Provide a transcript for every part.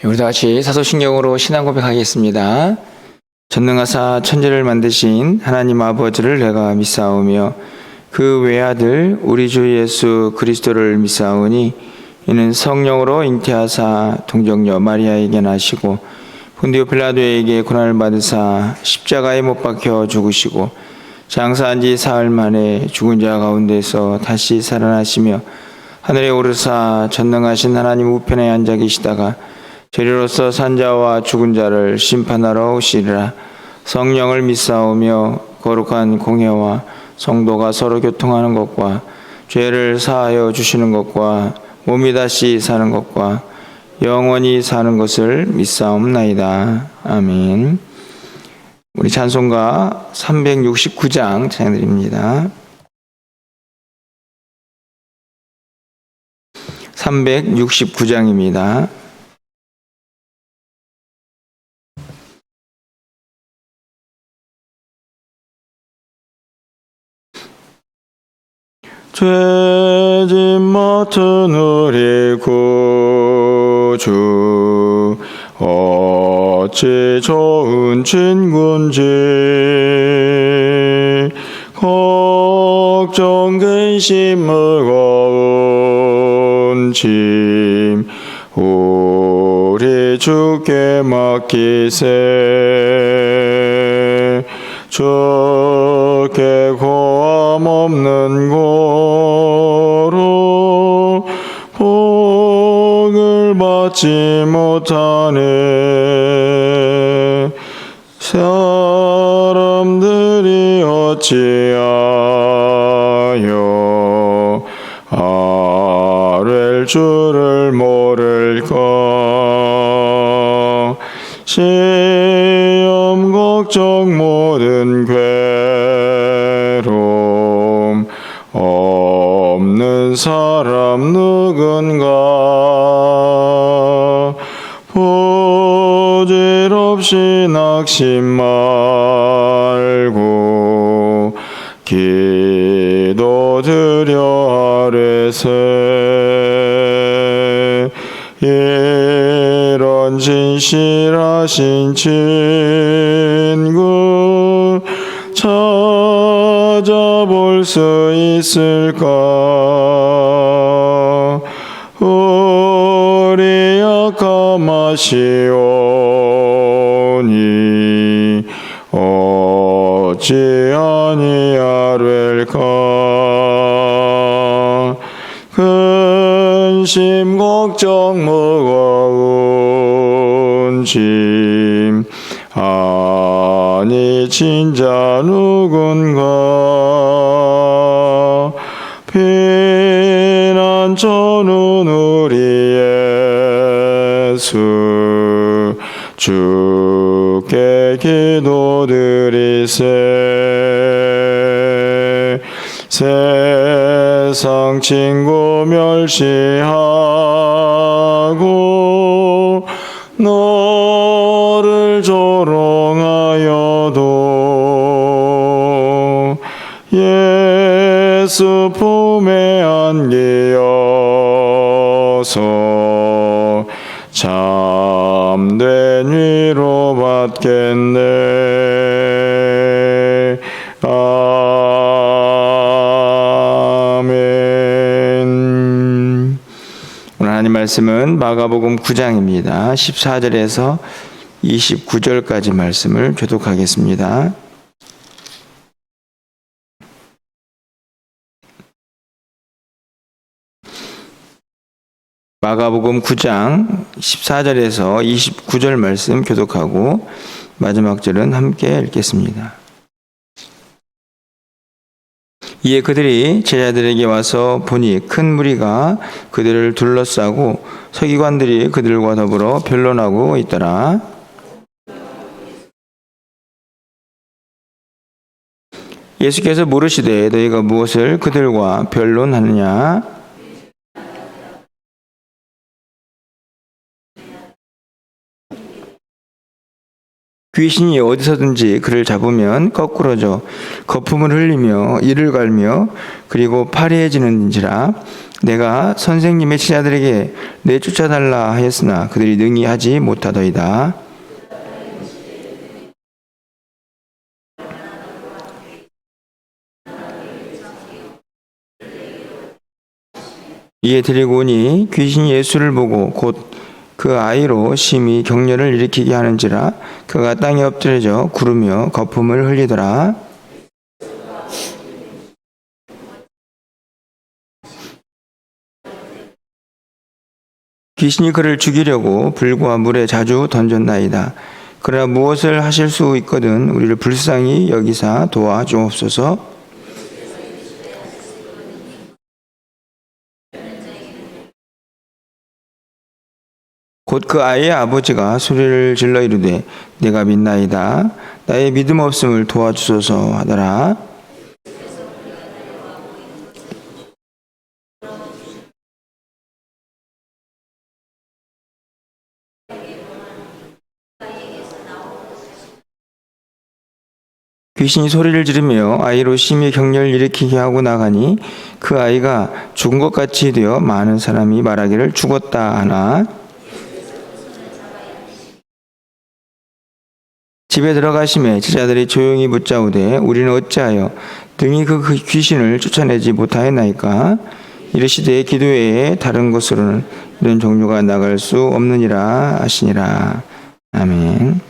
우리 다 같이 사도신경으로 신앙 고백하겠습니다. 전능하사 천지를 만드신 하나님 아버지를 내가 믿사오며 그 외아들 우리 주 예수 그리스도를 믿사오니 이는 성령으로 잉태하사 동정녀 마리아에게 나시고 본디오 빌라도에게 고난을 받으사 십자가에 못 박혀 죽으시고 장사한 지 사흘 만에 죽은 자 가운데서 다시 살아나시며 하늘에 오르사 전능하신 하나님 우편에 앉아 계시다가 저리로서 산자와 죽은 자를 심판하러 오시리라. 성령을 믿사오며 거룩한 공회와 성도가 서로 교통하는 것과 죄를 사하여 주시는 것과 몸이 다시 사는 것과 영원히 사는 것을 믿사옵나이다. 아멘. 우리 찬송가 369장 찬양드립니다. 369장입니다. 죄짐 맡은 우리 구주 어찌 좋은 친군지 걱정 근심 무거운 짐 우리 주께 맡기세. 주께 고함 없는 고로 복을 받지 못하네. 사람들이 어찌하여 아랠 줄을 모를까. 시험 걱정 모든 괴로움 없는 사람 누군가. 부질없이 낙심 말고 기도드려 아뢰세. 이런 진실하신 친구 찾아볼 수 있을까. 우리 약함하시오니 어찌 아니하릴까. 근심 걱정 무거운 짐 아니 진짜 누군가. 피난 저는 우리 예수 주께 기도드리세. 세상 친구 멸시하고 너를 조롱하여도 예수 품에 안기어서 참된 위로 받겠네. 아멘. 오늘 하나님 말씀은 마가복음 9장입니다. 14절에서 29절까지 말씀을 교독하겠습니다. 마가복음 9장 14절에서 29절 말씀 교독하고 마지막 절은 함께 읽겠습니다. 이에 그들이 제자들에게 와서 보니 큰 무리가 그들을 둘러싸고 서기관들이 그들과 더불어 변론하고 있더라. 예수께서 물으시되 너희가 무엇을 그들과 변론하느냐. 귀신이 어디서든지 그를 잡으면 거꾸러져 거품을 흘리며 이를 갈며 그리고 파리해지는지라. 내가 선생님의 제자들에게 내쫓아달라 하였으나 그들이 능히 하지 못하더이다. 이에 데리고 오니 귀신이 예수를 보고 곧 그 아이로 심히 격려를 일으키게 하는지라 그가 땅에 엎드려져 구르며 거품을 흘리더라. 귀신이 그를 죽이려고 불과 물에 자주 던졌나이다. 그러나 무엇을 하실 수 있거든 우리를 불쌍히 여기사 도와주옵소서. 곧 그 아이의 아버지가 소리를 질러 이르되 내가 믿나이다. 나의 믿음 없음을 도와주소서 하더라. 귀신이 소리를 지르며 아이로 심히 격려를 일으키게 하고 나가니 그 아이가 죽은 것 같이 되어 많은 사람이 말하기를 죽었다 하나. 집에 들어가심에 제자들이 조용히 묻자오되 우리는 어찌하여 등이 그 귀신을 쫓아내지 못하였나이까. 이르시되 기도 외에 다른 곳으로는 이런 종류가 나갈 수 없느니라 하시니라. 아멘.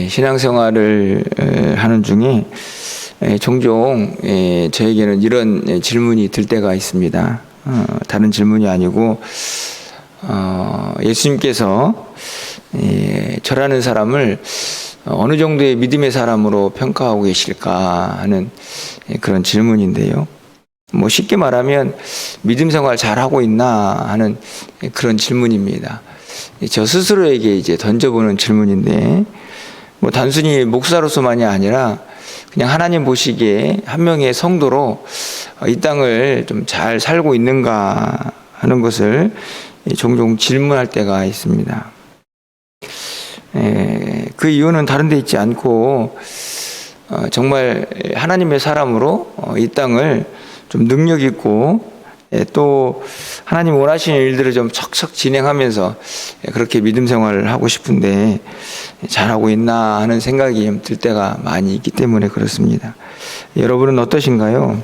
신앙생활을 하는 중에 종종 저에게는 이런 질문이 들 때가 있습니다. 다른 질문이 아니고 예수님께서 저라는 사람을 어느 정도의 믿음의 사람으로 평가하고 계실까 하는 그런 질문인데요. 뭐 쉽게 말하면 믿음 생활 잘하고 있나 하는 그런 질문입니다. 저 스스로에게 이제 던져보는 질문인데 뭐 단순히 목사로서만이 아니라 그냥 하나님 보시기에 한 명의 성도로 이 땅을 좀 잘 살고 있는가 하는 것을 종종 질문할 때가 있습니다. 그 이유는 다른 데 있지 않고 정말 하나님의 사람으로 이 땅을 좀 능력 있고 또 하나님 원하시는 일들을 좀 척척 진행하면서 그렇게 믿음 생활을 하고 싶은데 잘하고 있나 하는 생각이 들 때가 많이 있기 때문에 그렇습니다. 여러분은 어떠신가요?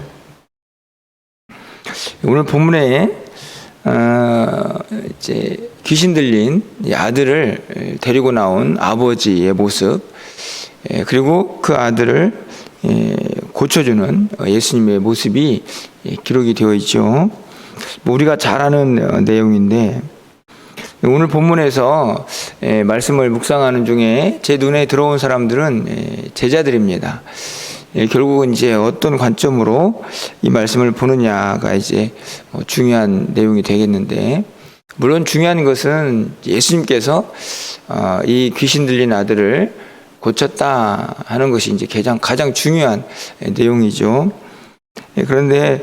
오늘 본문에 이제 귀신 들린 아들을 데리고 나온 아버지의 모습, 그리고 그 아들을 고쳐주는 예수님의 모습이 기록이 되어 있죠. 우리가 잘 아는 내용인데 오늘 본문에서 말씀을 묵상하는 중에 제 눈에 들어온 사람들은 제자들입니다. 결국은 이제 어떤 관점으로 이 말씀을 보느냐가 이제 중요한 내용이 되겠는데, 물론 중요한 것은 예수님께서 이 귀신 들린 아들을 고쳤다 하는 것이 이제 가장 중요한 내용이죠. 그런데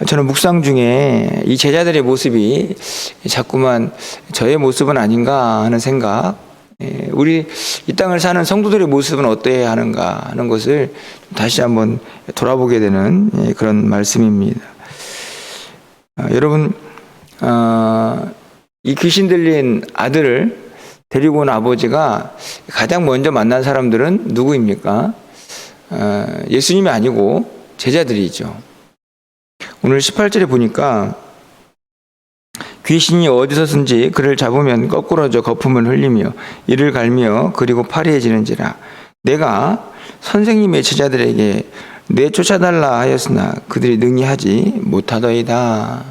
저는 묵상 중에 이 제자들의 모습이 자꾸만 저의 모습은 아닌가 하는 생각, 우리 이 땅을 사는 성도들의 모습은 어떠해야 하는가 하는 것을 다시 한번 돌아보게 되는 그런 말씀입니다. 여러분, 이 귀신 들린 아들을 데리고 온 아버지가 가장 먼저 만난 사람들은 누구입니까? 예수님이 아니고 제자들이죠. 오늘 18절에 보니까 귀신이 어디서든지 그를 잡으면 거꾸러져 거품을 흘리며 이를 갈며 그리고 파리해지는지라. 내가 선생님의 제자들에게 내쫓아달라 하였으나 그들이 능히 하지 못하더이다.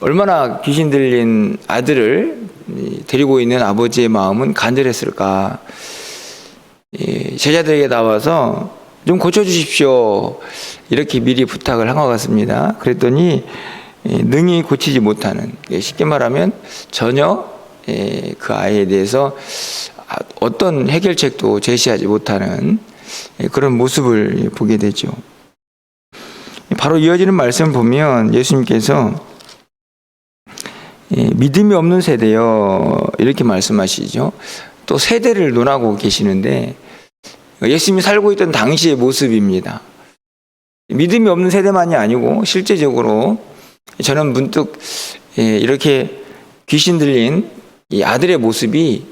얼마나 귀신 들린 아들을 데리고 있는 아버지의 마음은 간절했을까. 제자들에게 나와서 좀 고쳐주십시오, 이렇게 미리 부탁을 한 것 같습니다. 그랬더니 능히 고치지 못하는, 쉽게 말하면 전혀 그 아이에 대해서 어떤 해결책도 제시하지 못하는 그런 모습을 보게 되죠. 바로 이어지는 말씀을 보면 예수님께서 믿음이 없는 세대여, 이렇게 말씀하시죠. 또 세대를 논하고 계시는데 예수님이 살고 있던 당시의 모습입니다. 믿음이 없는 세대만이 아니고 실제적으로 저는 문득 이렇게 귀신 들린 이 아들의 모습이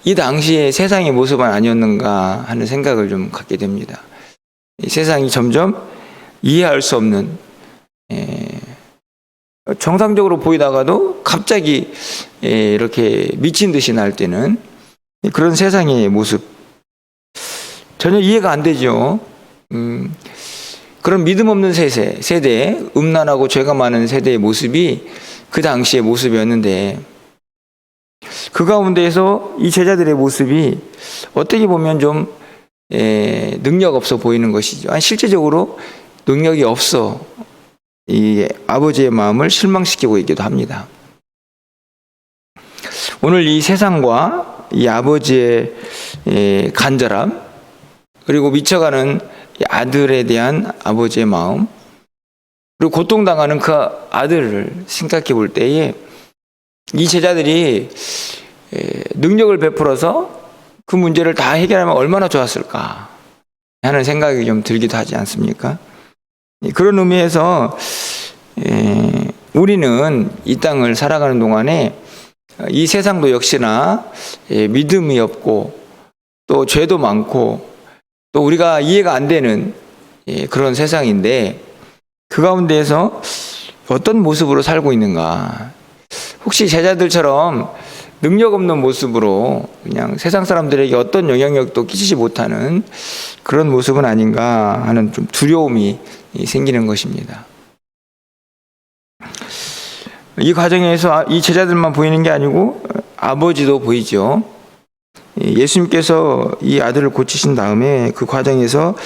이 당시의 세상의 모습은 아니었는가 하는 생각을 좀 갖게 됩니다. 이 세상이 점점 이해할 수 없는, 정상적으로 보이다가도 갑자기 이렇게 미친 듯이 날 때는 그런 세상의 모습, 전혀 이해가 안 되죠. 그런 믿음 없는 세대, 음란하고 죄가 많은 세대의 모습이 그 당시의 모습이었는데, 그 가운데에서 이 제자들의 모습이 어떻게 보면 좀 능력 없어 보이는 것이죠. 아니, 실제적으로 능력이 없어 이 아버지의 마음을 실망시키고 있기도 합니다. 오늘 이 세상과 이 아버지의 간절함, 그리고 미쳐가는 이 아들에 대한 아버지의 마음, 그리고 고통당하는 그 아들을 생각해 볼 때에 이 제자들이 능력을 베풀어서 그 문제를 다 해결하면 얼마나 좋았을까 하는 생각이 좀 들기도 하지 않습니까? 그런 의미에서 우리는 이 땅을 살아가는 동안에 이 세상도 역시나 믿음이 없고 또 죄도 많고 또 우리가 이해가 안 되는 그런 세상인데, 그 가운데에서 어떤 모습으로 살고 있는가? 혹시 제자들처럼 능력 없는 모습으로 그냥 세상 사람들에게 어떤 영향력도 끼치지 못하는 그런 모습은 아닌가 하는 좀 두려움이 생기는 것입니다. 이 과정에서 이 제자들만 보이는 게 아니고 아버지도 보이죠. 예수님께서 이 아들을 고치신 다음에 그 과정에서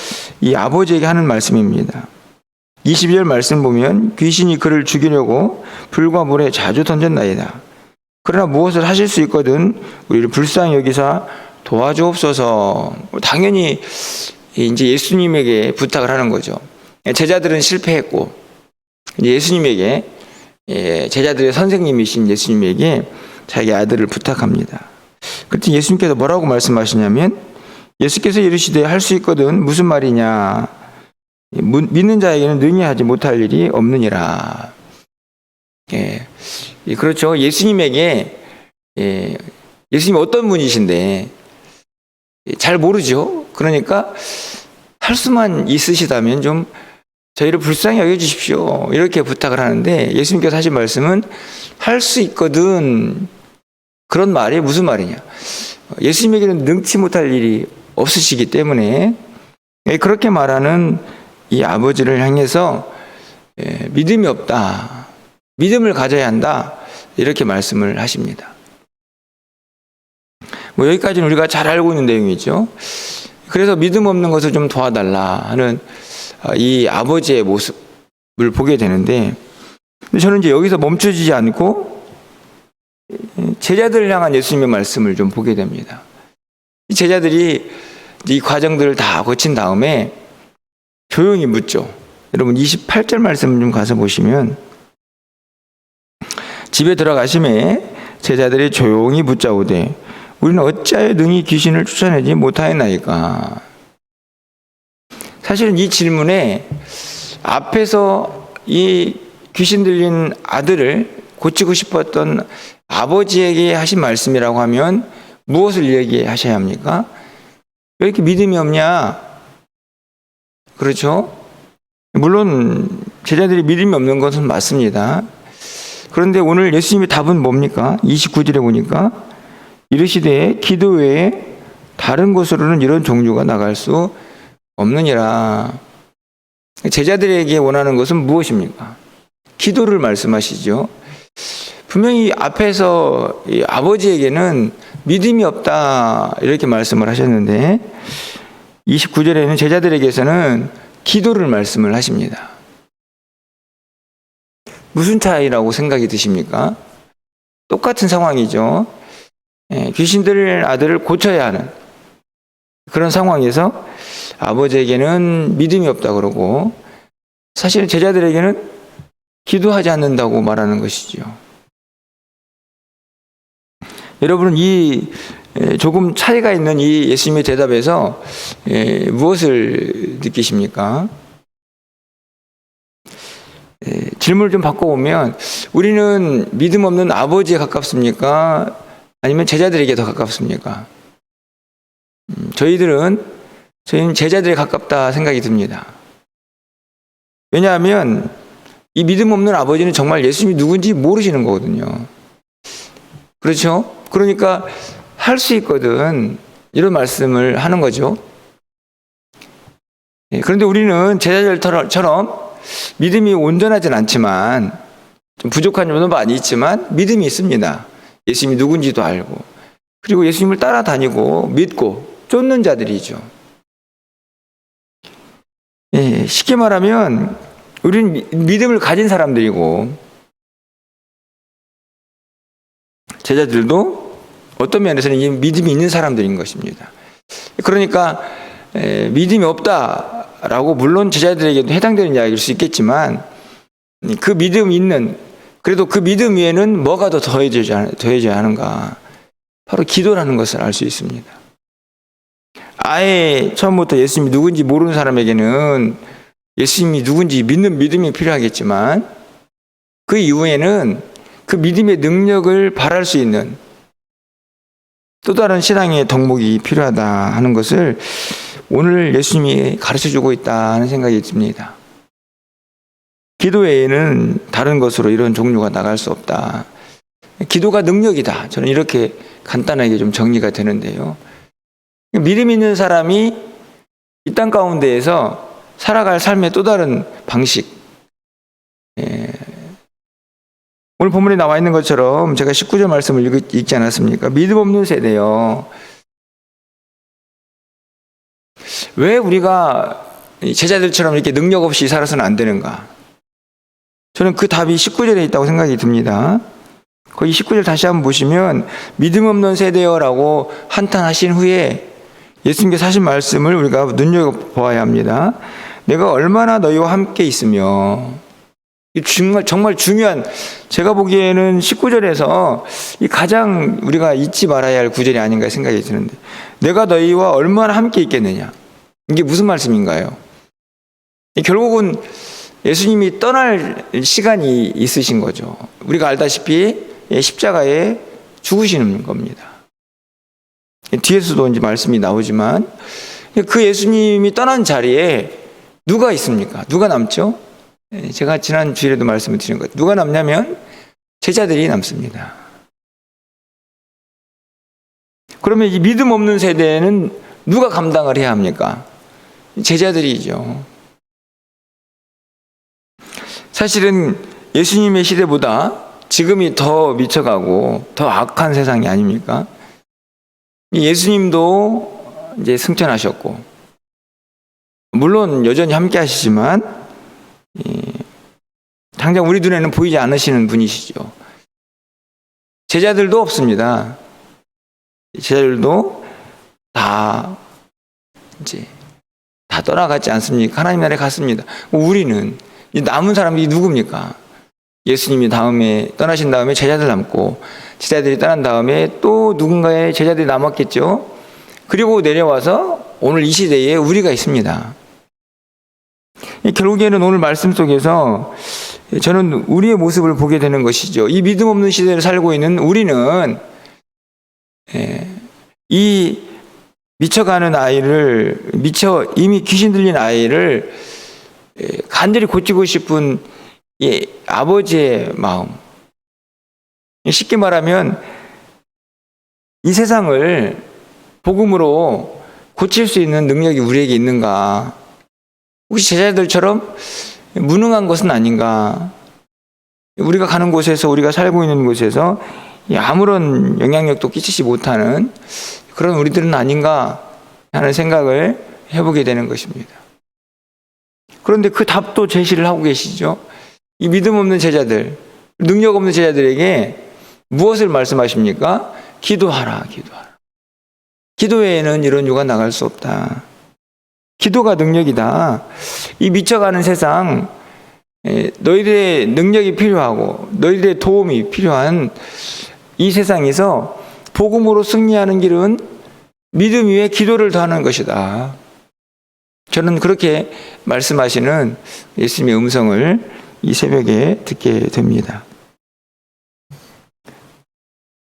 이 아버지에게 하는 말씀입니다. 22절 말씀 보면 귀신이 그를 죽이려고 불과 물에 자주 던졌나이다. 그러나 무엇을 하실 수 있거든 우리를 불쌍히 여기사 도와주옵소서. 당연히 이제 예수님에게 부탁을 하는 거죠. 제자들은 실패했고 이제 예수님에게, 제자들의 선생님이신 예수님에게 자기 아들을 부탁합니다. 그때 예수님께서 뭐라고 말씀하시냐면, 예수께서 이르시되 할 수 있거든 무슨 말이냐, 믿는 자에게는 능히 하지 못할 일이 없느니라. 그렇죠. 예수님에게, 예수님이 어떤 분이신데 잘 모르죠. 그러니까 할 수만 있으시다면 좀 저희를 불쌍히 여겨주십시오, 이렇게 부탁을 하는데, 예수님께서 하신 말씀은 할 수 있거든. 그런 말이 무슨 말이냐, 예수님에게는 능치 못할 일이 없으시기 때문에 그렇게 말하는 이 아버지를 향해서 믿음이 없다, 믿음을 가져야 한다, 이렇게 말씀을 하십니다. 여기까지는 우리가 잘 알고 있는 내용이죠. 그래서 믿음 없는 것을 좀 도와달라 하는 이 아버지의 모습을 보게 되는데, 저는 이제 여기서 멈춰지지 않고 제자들을 향한 예수님의 말씀을 좀 보게 됩니다. 이 제자들이 이 과정들을 다 거친 다음에 조용히 묻죠. 여러분 28절 말씀 좀 가서 보시면, 집에 들어가심에 제자들이 조용히 묻자오되 우리는 어찌하여 능히 귀신을 쫓아내지 못하였나이까. 사실은 이 질문에 앞에서 이 귀신 들린 아들을 고치고 싶었던 아버지에게 하신 말씀이라고 하면 무엇을 얘기하셔야 합니까? 왜 이렇게 믿음이 없냐? 그렇죠? 물론 제자들이 믿음이 없는 것은 맞습니다. 그런데 오늘 예수님의 답은 뭡니까? 29절에 보니까 이르시되 기도 외에 다른 곳으로는 이런 종류가 나갈 수 없느니라. 제자들에게 원하는 것은 무엇입니까? 기도를 말씀하시죠. 분명히 앞에서 이 아버지에게는 믿음이 없다, 이렇게 말씀을 하셨는데 29절에는 제자들에게서는 기도를 말씀을 하십니다. 무슨 차이라고 생각이 드십니까? 똑같은 상황이죠. 귀신 들린 아들을 고쳐야 하는 그런 상황에서 아버지에게는 믿음이 없다 그러고, 사실 제자들에게는 기도하지 않는다고 말하는 것이죠. 여러분은 이 조금 차이가 있는 이 예수님의 대답에서 무엇을 느끼십니까? 질문을 좀 바꿔보면 우리는 믿음 없는 아버지에 가깝습니까? 아니면 제자들에게 더 가깝습니까? 저희는 제자들에 가깝다 생각이 듭니다. 왜냐하면 이 믿음 없는 아버지는 정말 예수님이 누군지 모르시는 거거든요. 그렇죠? 그러니까 할 수 있거든 이런 말씀을 하는 거죠. 그런데 우리는 제자들처럼 믿음이 온전하진 않지만 좀 부족한 점도 많이 있지만 믿음이 있습니다. 예수님이 누군지도 알고 그리고 예수님을 따라다니고 믿고 쫓는 자들이죠. 쉽게 말하면 우리는 믿음을 가진 사람들이고 제자들도 어떤 면에서는 믿음이 있는 사람들인 것입니다. 그러니까 믿음이 없다라고 물론 제자들에게도 해당되는 이야기일 수 있겠지만 그 믿음 있는 그래도 그 믿음 위에는 뭐가 더 더해져야 하는가? 바로 기도라는 것을 알 수 있습니다. 아예 처음부터 예수님이 누군지 모르는 사람에게는 예수님이 누군지 믿는 믿음이 필요하겠지만 그 이후에는 그 믿음의 능력을 발할 수 있는 또 다른 신앙의 덕목이 필요하다 하는 것을 오늘 예수님이 가르쳐주고 있다 하는 생각이 듭니다. 기도 외에는 다른 것으로 이런 종류가 나갈 수 없다. 기도가 능력이다. 저는 이렇게 간단하게 좀 정리가 되는데요. 믿음 있는 사람이 이 땅 가운데에서 살아갈 삶의 또 다른 방식. 오늘 본문에 나와 있는 것처럼 제가 19절 말씀을 읽지 않았습니까? 믿음 없는 세대요. 왜 우리가 제자들처럼 이렇게 능력 없이 살아서는 안 되는가? 저는 그 답이 19절에 있다고 생각이 듭니다. 거기 19절 다시 한번 보시면 믿음 없는 세대여라고 한탄하신 후에 예수님께서 하신 말씀을 우리가 눈여겨보아야 합니다. 내가 얼마나 너희와 함께 있으며 정말 중요한 제가 보기에는 19절에서 이 가장 우리가 잊지 말아야 할 구절이 아닌가 생각이 드는데 내가 너희와 얼마나 함께 있겠느냐 이게 무슨 말씀인가요? 결국은 예수님이 떠날 시간이 있으신 거죠. 우리가 알다시피 십자가에 죽으시는 겁니다. 뒤에서도 이제 말씀이 나오지만 그 예수님이 떠난 자리에 누가 있습니까? 누가 남죠? 제가 지난 주일에도 말씀을 드린 것 누가 남냐면 제자들이 남습니다. 그러면 이 믿음 없는 세대는 누가 감당을 해야 합니까? 제자들이죠. 사실은 예수님의 시대보다 지금이 더 미쳐가고 더 악한 세상이 아닙니까? 예수님도 이제 승천하셨고 물론 여전히 함께 하시지만 당장 우리 눈에는 보이지 않으시는 분이시죠. 제자들도 없습니다. 제자들도 다 떠나갔지 않습니까? 하나님 나라에 갔습니다. 우리는 남은 사람이 누굽니까? 예수님이 다음에 떠나신 다음에 제자들 남고 제자들이 떠난 다음에 또 누군가의 제자들이 남았겠죠. 그리고 내려와서 오늘 이 시대에 우리가 있습니다. 결국에는 오늘 말씀 속에서 저는 우리의 모습을 보게 되는 것이죠. 이 믿음 없는 시대를 살고 있는 우리는 이 미쳐가는 아이를 이미 귀신 들린 아이를 간절히 고치고 싶은 아버지의 마음. 쉽게 말하면 이 세상을 복음으로 고칠 수 있는 능력이 우리에게 있는가? 혹시 제자들처럼 무능한 것은 아닌가? 우리가 가는 곳에서 우리가 살고 있는 곳에서 아무런 영향력도 끼치지 못하는 그런 우리들은 아닌가 하는 생각을 해보게 되는 것입니다. 그런데 그 답도 제시를 하고 계시죠. 이 믿음 없는 제자들, 능력 없는 제자들에게 무엇을 말씀하십니까? 기도하라, 기도하라. 기도 외에는 이런 유가 나갈 수 없다. 기도가 능력이다. 이 미쳐가는 세상, 너희들의 능력이 필요하고 너희들의 도움이 필요한 이 세상에서 복음으로 승리하는 길은 믿음 위에 기도를 더하는 것이다. 저는 그렇게 말씀하시는 예수님의 음성을 이 새벽에 듣게 됩니다.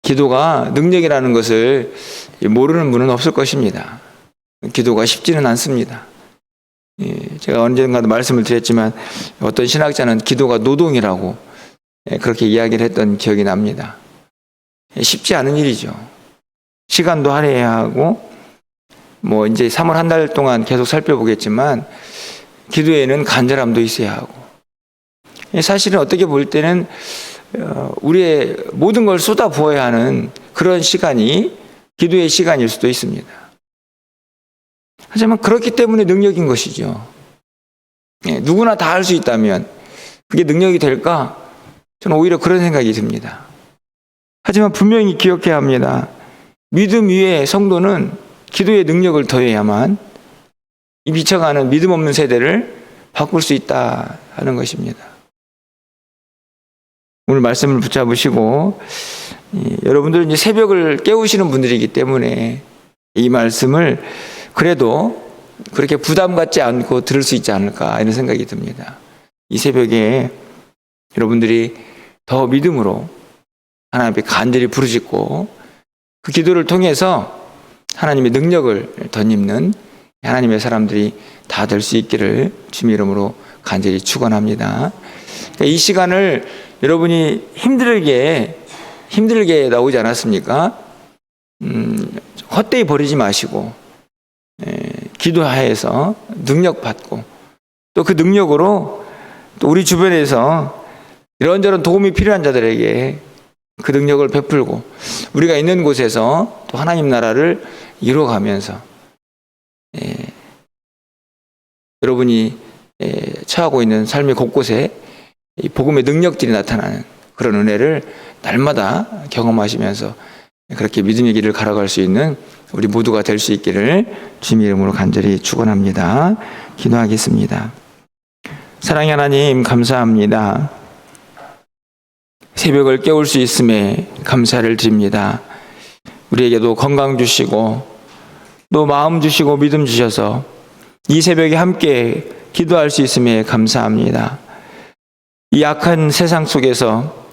기도가 능력이라는 것을 모르는 분은 없을 것입니다. 기도가 쉽지는 않습니다. 제가 언젠가도 말씀을 드렸지만 어떤 신학자는 기도가 노동이라고 그렇게 이야기를 했던 기억이 납니다. 쉽지 않은 일이죠. 시간도 할애해야 하고 이제 3월 한 달 동안 계속 살펴보겠지만 기도에는 간절함도 있어야 하고 사실은 어떻게 볼 때는 우리의 모든 걸 쏟아부어야 하는 그런 시간이 기도의 시간일 수도 있습니다. 하지만 그렇기 때문에 능력인 것이죠. 누구나 다 할 수 있다면 그게 능력이 될까? 저는 오히려 그런 생각이 듭니다. 하지만 분명히 기억해야 합니다. 믿음 위에 성도는 기도의 능력을 더해야만 이 미쳐가는 믿음 없는 세대를 바꿀 수 있다 하는 것입니다. 오늘 말씀을 붙잡으시고 여러분들은 이제 새벽을 깨우시는 분들이기 때문에 이 말씀을 그래도 그렇게 부담 갖지 않고 들을 수 있지 않을까 이런 생각이 듭니다. 이 새벽에 여러분들이 더 믿음으로 하나님 앞에 간절히 부르짖고 그 기도를 통해서 하나님의 능력을 덧입는 하나님의 사람들이 다 될 수 있기를 주님의 이름으로 간절히 축원합니다. 이 시간을 여러분이 힘들게 나오지 않았습니까? 헛되이 버리지 마시고 기도하여서 능력 받고 또 그 능력으로 또 우리 주변에서 이런저런 도움이 필요한 자들에게 그 능력을 베풀고 우리가 있는 곳에서 또 하나님 나라를 이루어가면서 여러분이 처하고 있는 삶의 곳곳에 이 복음의 능력들이 나타나는 그런 은혜를 날마다 경험하시면서 그렇게 믿음의 길을 걸어갈 수 있는 우리 모두가 될 수 있기를 주님의 이름으로 간절히 축원합니다. 기도하겠습니다. 사랑의 하나님 감사합니다. 새벽을 깨울 수 있음에 감사를 드립니다. 우리에게도 건강 주시고 또 마음 주시고 믿음 주셔서 이 새벽에 함께 기도할 수 있음에 감사합니다. 이 악한 세상 속에서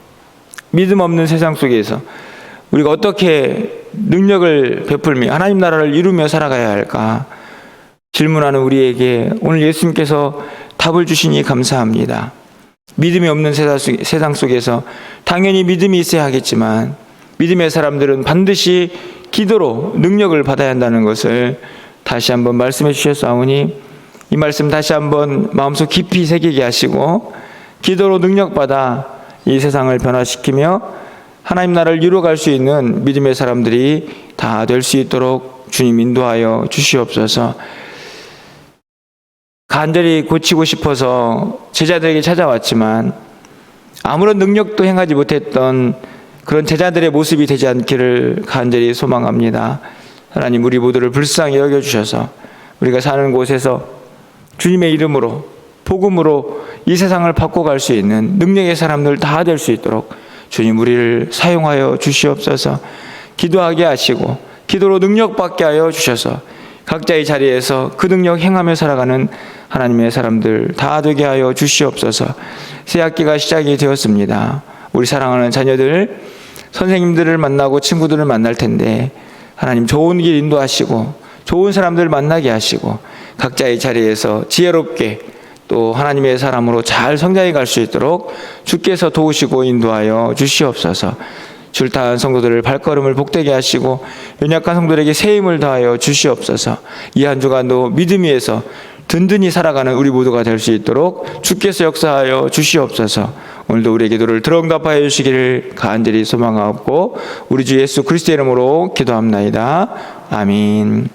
믿음 없는 세상 속에서 우리가 어떻게 능력을 베풀며 하나님 나라를 이루며 살아가야 할까 질문하는 우리에게 오늘 예수님께서 답을 주시니 감사합니다. 믿음이 없는 세상 속에서 당연히 믿음이 있어야 하겠지만 믿음의 사람들은 반드시 기도로 능력을 받아야 한다는 것을 다시 한번 말씀해 주셨사오니 이 말씀 다시 한번 마음속 깊이 새기게 하시고 기도로 능력받아 이 세상을 변화시키며 하나님 나라를 이루어갈 수 있는 믿음의 사람들이 다 될 수 있도록 주님 인도하여 주시옵소서. 간절히 고치고 싶어서 제자들에게 찾아왔지만 아무런 능력도 행하지 못했던 그런 제자들의 모습이 되지 않기를 간절히 소망합니다. 하나님 우리 모두를 불쌍히 여겨주셔서 우리가 사는 곳에서 주님의 이름으로 복음으로 이 세상을 바꿔갈 수 있는 능력의 사람들 다 될 수 있도록 주님 우리를 사용하여 주시옵소서. 기도하게 하시고 기도로 능력받게 하여 주셔서 각자의 자리에서 그 능력 행하며 살아가는 하나님의 사람들 다 되게 하여 주시옵소서. 새 학기가 시작이 되었습니다. 우리 사랑하는 자녀들 선생님들을 만나고 친구들을 만날 텐데 하나님 좋은 길 인도하시고 좋은 사람들 만나게 하시고 각자의 자리에서 지혜롭게 또 하나님의 사람으로 잘 성장해 갈 수 있도록 주께서 도우시고 인도하여 주시옵소서. 줄타한 성도들을 발걸음을 복되게 하시고 연약한 성도들에게 새 힘을 더하여 주시옵소서. 이 한 주간도 믿음 위에서 든든히 살아가는 우리 모두가 될 수 있도록 주께서 역사하여 주시옵소서. 오늘도 우리의 기도를 들어응답하여 주시기를 간절히 소망하옵고 우리 주 예수 그리스도의 이름으로 기도합나이다. 아멘.